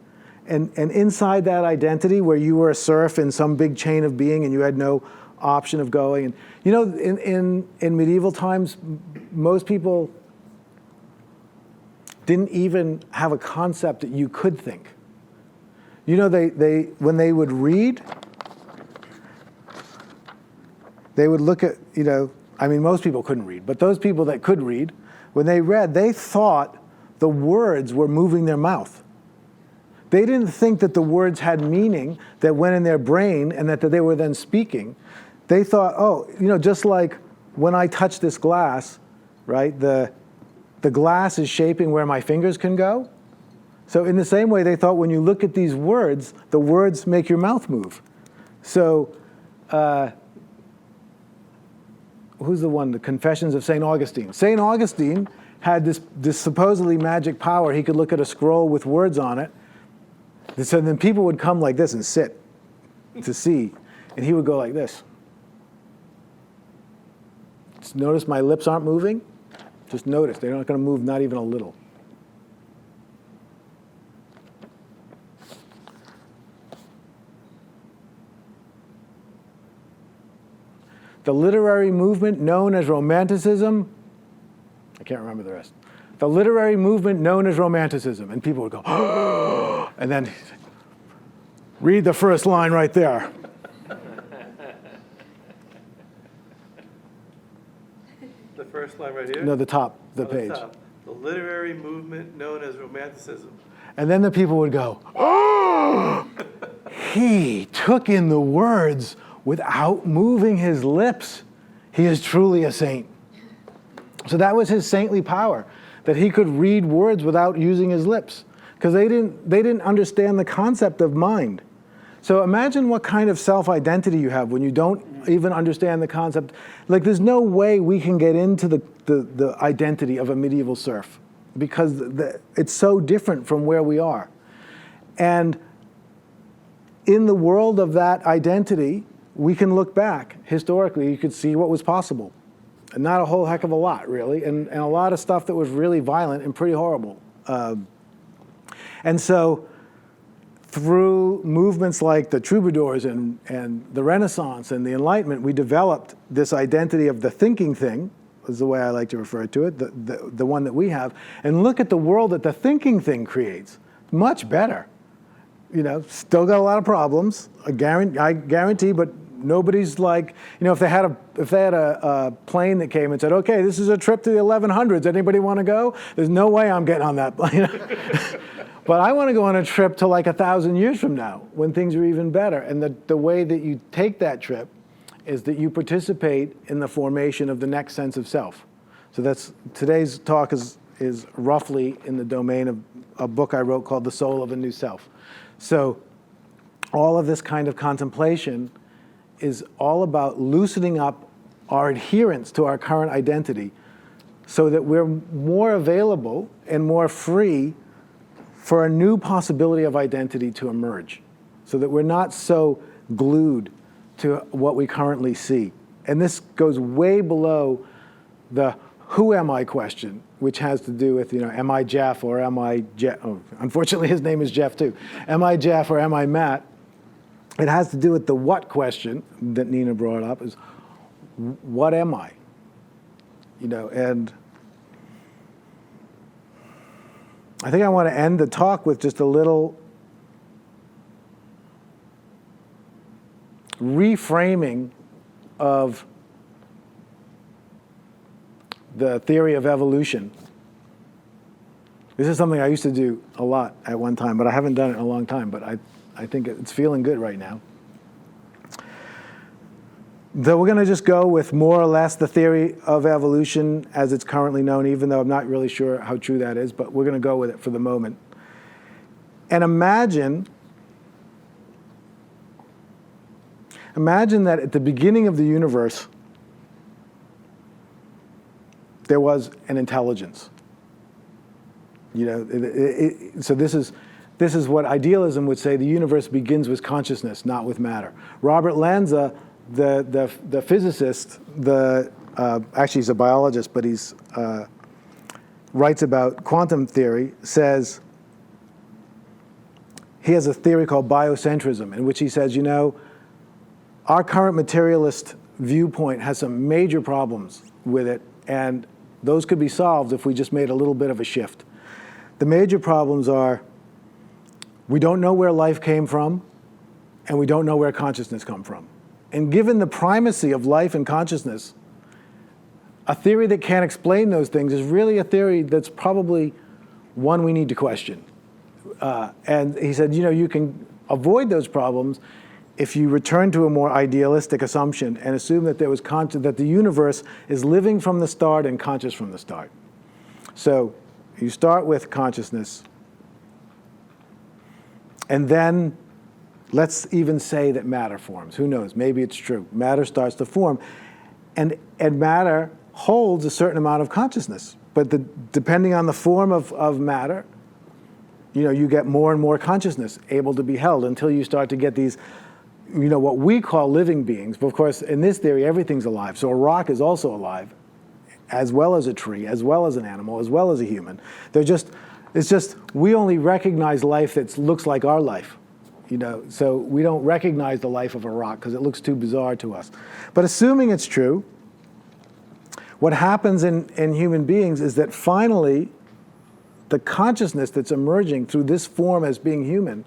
[SPEAKER 1] and inside that identity, where you were a serf in some big chain of being and you had no option of going. And in medieval times, most people didn't even have a concept that you could think. They when they would read, they would look at, most people couldn't read, but those people that could read, when they read, they thought the words were moving their mouth. They didn't think that the words had meaning that went in their brain and that they were then speaking. They thought, just like when I touch this glass, right, the glass is shaping where my fingers can go. So in the same way, they thought when you look at these words, the words make your mouth move. So who's the one? The Confessions of St. Augustine. St. Augustine had this supposedly magic power. He could look at a scroll with words on it. So then people would come like this and sit to see. And he would go like this. Just notice my lips aren't moving. Just notice. They're not going to move, not even a little. The literary movement known as Romanticism, I can't remember the rest. The literary movement known as Romanticism. And people would go, oh, and then read the first line right there.
[SPEAKER 2] The first line right here?
[SPEAKER 1] No, the top, the page.
[SPEAKER 2] Top. The literary movement known as Romanticism.
[SPEAKER 1] And then the people would go, oh, he took in the words without moving his lips. He is truly a saint. So that was his saintly power, that he could read words without using his lips, because they didn't understand the concept of mind. So imagine what kind of self-identity you have when you don't even understand the concept. Like, there's no way we can get into the identity of a medieval serf, because it's so different from where we are. And in the world of that identity, we can look back. Historically, you could see what was possible. And not a whole heck of a lot, really, and a lot of stuff that was really violent and pretty horrible. And so through movements like the troubadours and the Renaissance and the Enlightenment, we developed this identity of the thinking thing, is the way I like to refer to it, the one that we have. And look at the world that the thinking thing creates. Much better. You know, still got a lot of problems, I guarantee, but nobody's like, you know, if they had a plane that came and said, okay, this is a trip to the 1100s, anybody want to go? There's no way I'm getting on that plane. But I want to go on a trip to like 1,000 years from now, when things are even better. And the way that you take that trip is that you participate in the formation of the next sense of self. So that's, today's talk is roughly in the domain of a book I wrote called The Soul of a New Self. So all of this kind of contemplation is all about loosening up our adherence to our current identity so that we're more available and more free for a new possibility of identity to emerge, so that we're not so glued to what we currently see. And this goes way below the who am I question, which has to do with, you know, am I Jeff or am I Jeff? Oh, unfortunately, his name is Jeff too. Am I Jeff or am I Matt? It has to do with the what question that Nina brought up, is what am I? You know, and I think I want to end the talk with just a little reframing of the theory of evolution. This is something I used to do a lot at one time, but I haven't done it in a long time, but I think it's feeling good right now. So we're going to just go with more or less the theory of evolution as it's currently known, even though I'm not really sure how true that is, but we're going to go with it for the moment. And imagine that at the beginning of the universe, there was an intelligence. You know, so this is what idealism would say: the universe begins with consciousness, not with matter. Robert Lanza, the physicist, actually he's a biologist, but he's writes about quantum theory, says he has a theory called biocentrism, in which he says, you know, our current materialist viewpoint has some major problems with it, and those could be solved if we just made a little bit of a shift. The major problems are, we don't know where life came from, and we don't know where consciousness comes from. And given the primacy of life and consciousness, a theory that can't explain those things is really a theory that's probably one we need to question. And he said, you know, you can avoid those problems if you return to a more idealistic assumption and assume that there was that the universe is living from the start and conscious from the start. So you start with consciousness, and then let's even say that matter forms. Who knows? Maybe it's true. Matter starts to form, and matter holds a certain amount of consciousness. But depending on the form of matter, you know, you get more and more consciousness able to be held until you start to get these, you know, what we call living beings. But of course, in this theory, everything's alive. So a rock is also alive, as well as a tree, as well as an animal, as well as a human. It's just we only recognize life that looks like our life. You know, so we don't recognize the life of a rock because it looks too bizarre to us. But assuming it's true, what happens in human beings is that finally the consciousness that's emerging through this form as being human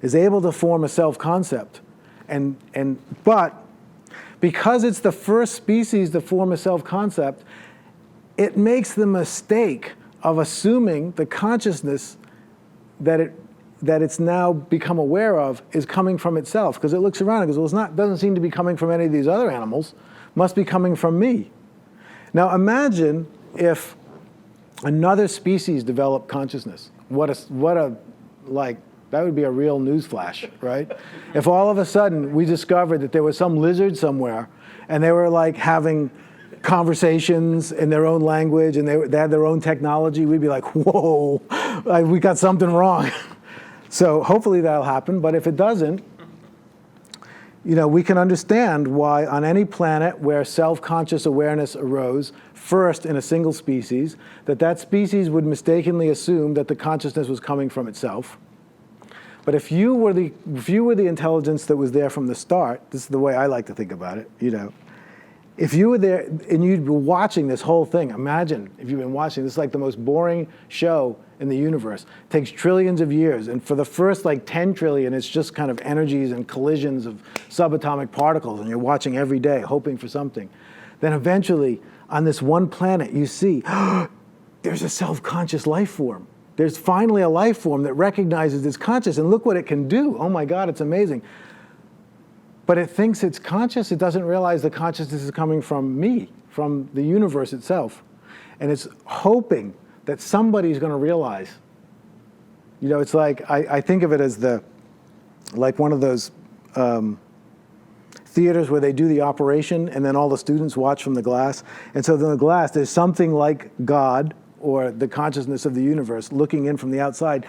[SPEAKER 1] is able to form a self-concept. But because it's the first species to form a self-concept, it makes the mistake of assuming the consciousness that it's now become aware of is coming from itself, because it looks around and goes, well, doesn't seem to be coming from any of these other animals, must be coming from me. Now imagine if another species developed consciousness. That would be a real newsflash, right? If all of a sudden we discovered that there was some lizard somewhere and they were like having conversations in their own language and they had their own technology, we'd be like, whoa, we got something wrong. So hopefully that'll happen, but if it doesn't, we can understand why on any planet where self-conscious awareness arose first in a single species, that species would mistakenly assume that the consciousness was coming from itself. But if you were the intelligence that was there from the start, this is the way I like to think about it, if you were there and you'd be watching this whole thing, imagine if you've been watching, this is like the most boring show in the universe. It takes trillions of years, and for the first 10 trillion, it's just kind of energies and collisions of subatomic particles, and you're watching every day, hoping for something. Then eventually, on this one planet, you see, there's a self-conscious life form. There's finally a life form that recognizes it's conscious, and look what it can do. Oh my God, it's amazing. But it thinks it's conscious. It doesn't realize the consciousness is coming from me, from the universe itself. And it's hoping that somebody's going to realize. It's like, I think of it as like one of those theaters where they do the operation and then all the students watch from the glass. And so in the glass, there's something like God or the consciousness of the universe looking in from the outside,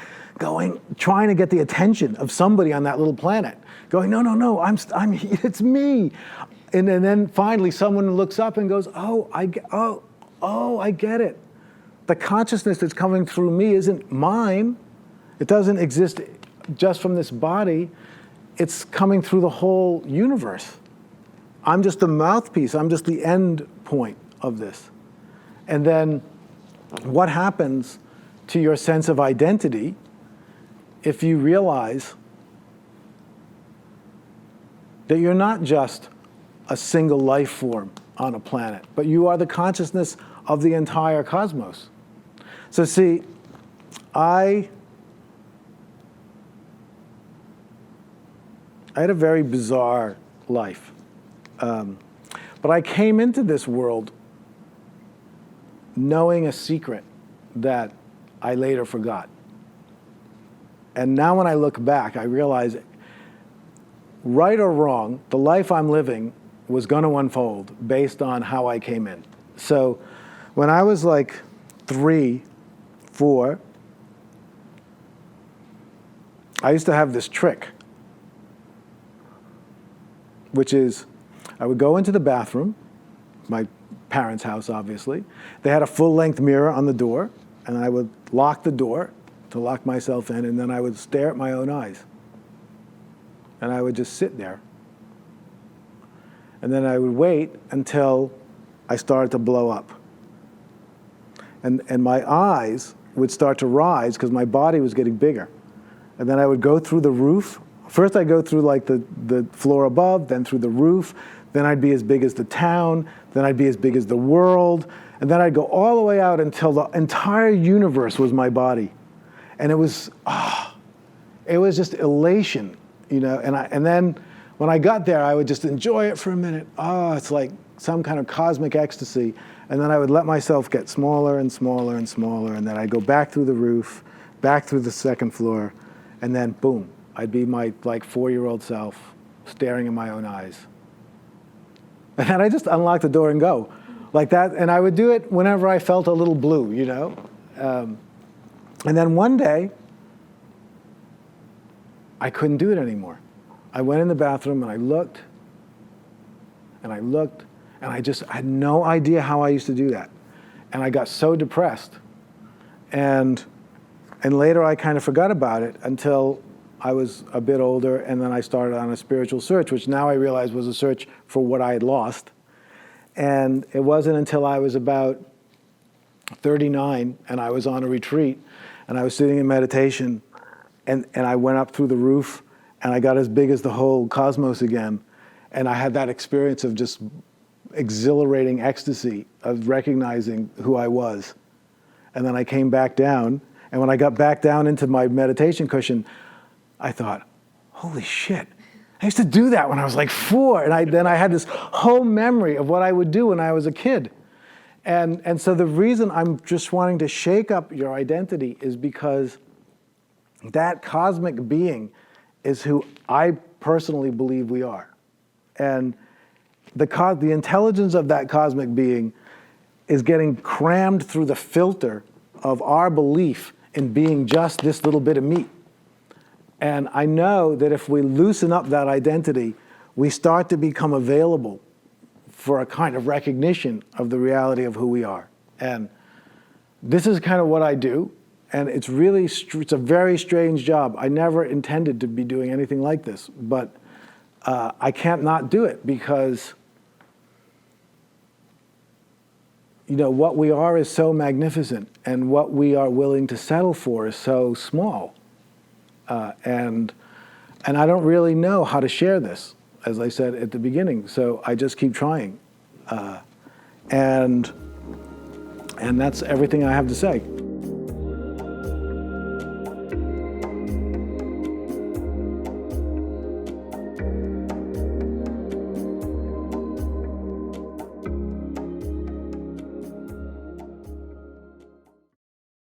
[SPEAKER 1] trying to get the attention of somebody on that little planet, going, no, it's me. And then finally someone looks up and goes, I get it. The consciousness that's coming through me isn't mine. It doesn't exist just from this body. It's coming through the whole universe. I'm just the mouthpiece. I'm just the end point of this. And then what happens to your sense of identity if you realize that you're not just a single life form on a planet, but you are the consciousness of the entire cosmos? So see, I had a very bizarre life. But I came into this world knowing a secret that I later forgot. And now when I look back, I realize, right or wrong, the life I'm living was going to unfold based on how I came in. So when I was like 3, 4, I used to have this trick, which is I would go into the bathroom, my parents' house obviously. They had a full-length mirror on the door, and I would lock the door to lock myself in, and then I would stare at my own eyes. And I would just sit there. And then I would wait until I started to blow up. And my eyes would start to rise because my body was getting bigger. And then I would go through the roof. First I'd go through like the floor above, then through the roof. Then I'd be as big as the town. Then I'd be as big as the world. And then I'd go all the way out until the entire universe was my body. And it was just elation, you know. And then when I got there, I would just enjoy it for a minute. It's like some kind of cosmic ecstasy. And then I would let myself get smaller and smaller and smaller. And then I'd go back through the roof, back through the second floor. And then boom, I'd be my like 4-year-old self staring in my own eyes. And then I just unlock the door and go like that. And I would do it whenever I felt a little blue, you know. And then one day, I couldn't do it anymore. I went in the bathroom and I looked, and I looked, and I had no idea how I used to do that. And I got so depressed. And later I kind of forgot about it until I was a bit older, and then I started on a spiritual search, which now I realize was a search for what I had lost. And it wasn't until I was about 39 and I was on a retreat and I was sitting in meditation and I went up through the roof and I got as big as the whole cosmos again. And I had that experience of just exhilarating ecstasy of recognizing who I was. And then I came back down, and when I got back down into my meditation cushion, I thought, holy shit, I used to do that when I was like 4. And then I had this whole memory of what I would do when I was a kid. And so the reason I'm just wanting to shake up your identity is because that cosmic being is who I personally believe we are. And the intelligence of that cosmic being is getting crammed through the filter of our belief in being just this little bit of meat. And I know that if we loosen up that identity, we start to become available for a kind of recognition of the reality of who we are. And this is kind of what I do. And it's really, it's a very strange job. I never intended to be doing anything like this, but I can't not do it because, you know, what we are is so magnificent, and what we are willing to settle for is so small. And I don't really know how to share this, as I said at the beginning, so I just keep trying. And that's everything I have to say.